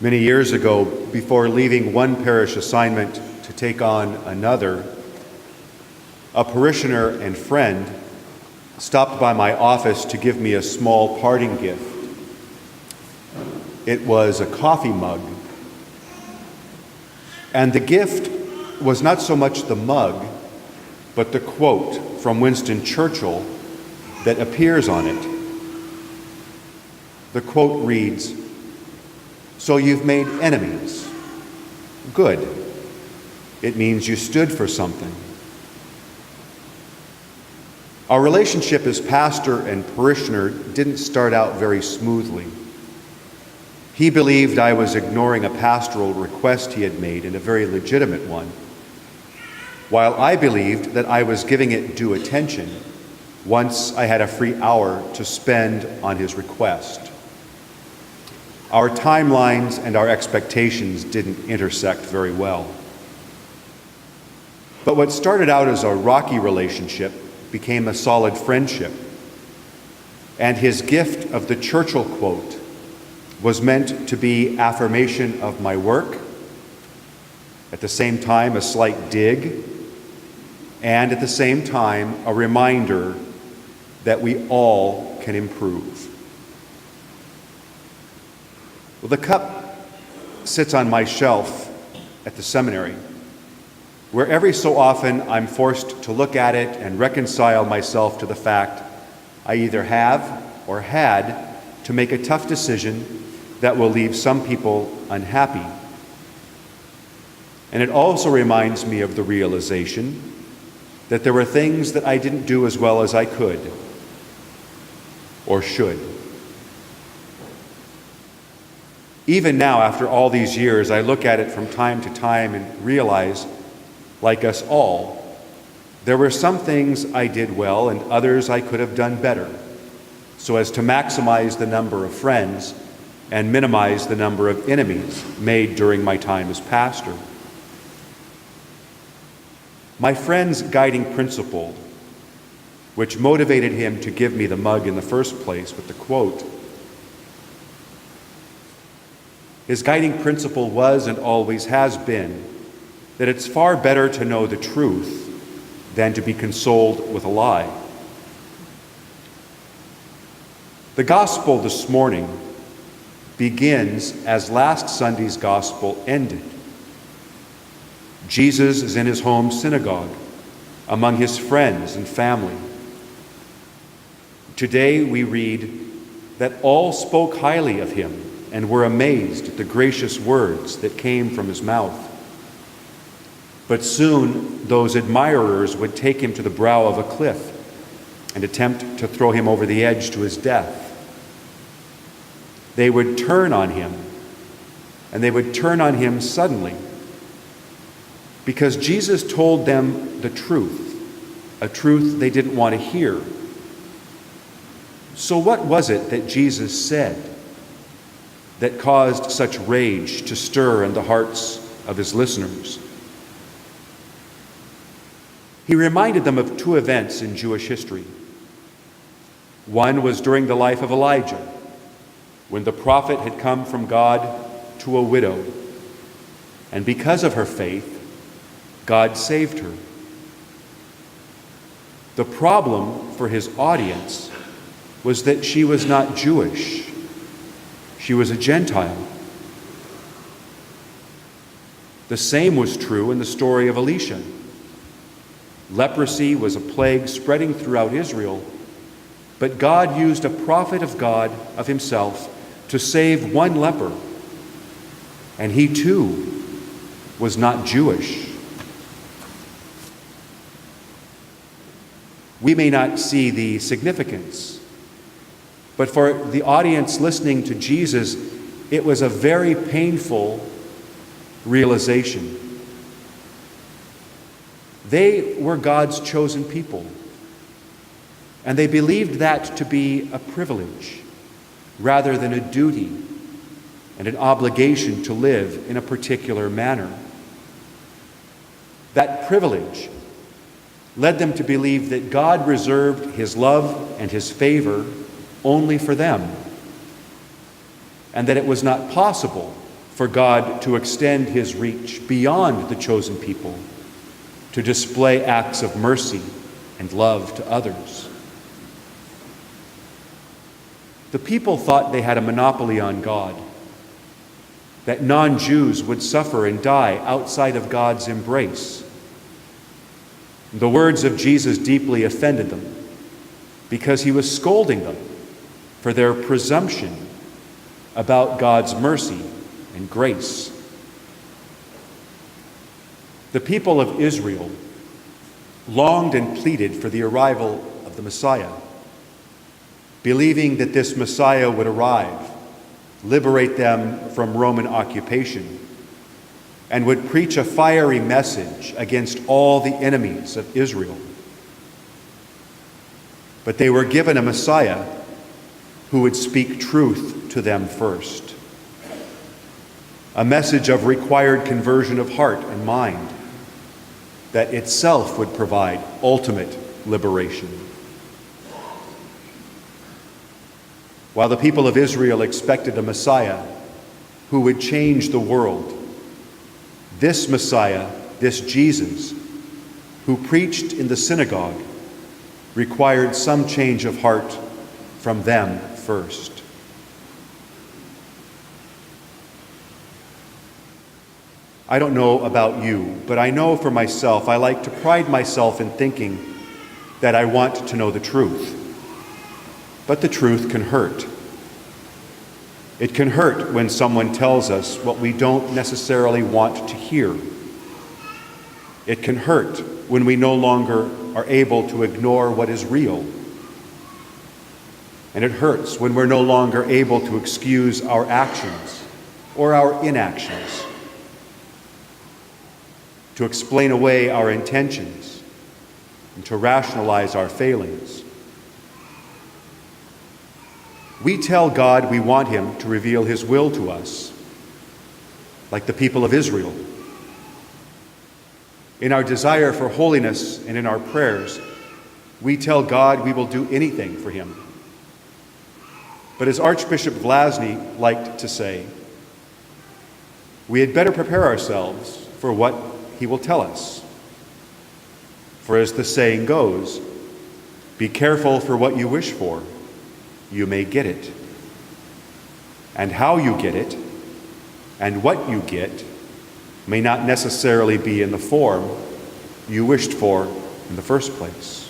Many years ago, before leaving one parish assignment to take on another, a parishioner and friend stopped by my office to give me a small parting gift. It was a coffee mug. And the gift was not so much the mug, but the quote from Winston Churchill that appears on it. The quote reads, "So you've made enemies. Good. It means you stood for something." Our relationship as pastor and parishioner didn't start out very smoothly. He believed I was ignoring a pastoral request he had made, and a very legitimate one, while I believed that I was giving it due attention once I had a free hour to spend on his request. Our timelines and our expectations didn't intersect very well. But what started out as a rocky relationship became a solid friendship, and his gift of the Churchill quote was meant to be affirmation of my work, at the same time a slight dig, and at the same time a reminder that we all can improve. Well, the cup sits on my shelf at the seminary, where every so often I'm forced to look at it and reconcile myself to the fact I either have or had to make a tough decision that will leave some people unhappy. And it also reminds me of the realization that there were things that I didn't do as well as I could or should. Even now, after all these years, I look at it from time to time and realize, like us all, there were some things I did well and others I could have done better, so as to maximize the number of friends and minimize the number of enemies made during my time as pastor. My friend's guiding principle, which motivated him to give me the mug in the first place with the quote, his guiding principle was and always has been that it's far better to know the truth than to be consoled with a lie. The gospel this morning begins as last Sunday's gospel ended. Jesus is in his home synagogue, among his friends and family. Today we read that all spoke highly of him and were amazed at the gracious words that came from his mouth. But soon those admirers would take him to the brow of a cliff and attempt to throw him over the edge to his death. They would turn on him, and they would turn on him suddenly, because Jesus told them the truth, a truth they didn't want to hear. So what was it that Jesus said that caused such rage to stir in the hearts of his listeners? He reminded them of two events in Jewish history. One was during the life of Elijah, when the prophet had come from God to a widow, and because of her faith, God saved her. The problem for his audience was that she was not Jewish. She was a Gentile. The same was true in the story of Elisha. Leprosy was a plague spreading throughout Israel, but God used a prophet of God, of himself, to save one leper, and he too was not Jewish. We may not see the significance, but for the audience listening to Jesus, it was a very painful realization. They were God's chosen people, and they believed that to be a privilege rather than a duty and an obligation to live in a particular manner. That privilege led them to believe that God reserved his love and his favor only for them, and that it was not possible for God to extend his reach beyond the chosen people, to display acts of mercy and love to others. The people thought they had a monopoly on God, that non-Jews would suffer and die outside of God's embrace. The words of Jesus deeply offended them because he was scolding them for their presumption about God's mercy and grace. The people of Israel longed and pleaded for the arrival of the Messiah, believing that this Messiah would arrive, liberate them from Roman occupation, and would preach a fiery message against all the enemies of Israel. But they were given a Messiah who would speak truth to them first, a message of required conversion of heart and mind that itself would provide ultimate liberation. While the people of Israel expected a Messiah who would change the world, this Messiah, this Jesus, who preached in the synagogue, required some change of heart from them first. I don't know about you, but I know for myself, I like to pride myself in thinking that I want to know the truth. But the truth can hurt. It can hurt when someone tells us what we don't necessarily want to hear. It can hurt when we no longer are able to ignore what is real. And it hurts when we're no longer able to excuse our actions or our inactions, to explain away our intentions, and to rationalize our failings. We tell God we want him to reveal his will to us, like the people of Israel. In our desire for holiness and in our prayers, we tell God we will do anything for him. But as Archbishop Vlasny liked to say, we had better prepare ourselves for what he will tell us. For as the saying goes, be careful for what you wish for, you may get it. And how you get it, and what you get, may not necessarily be in the form you wished for in the first place.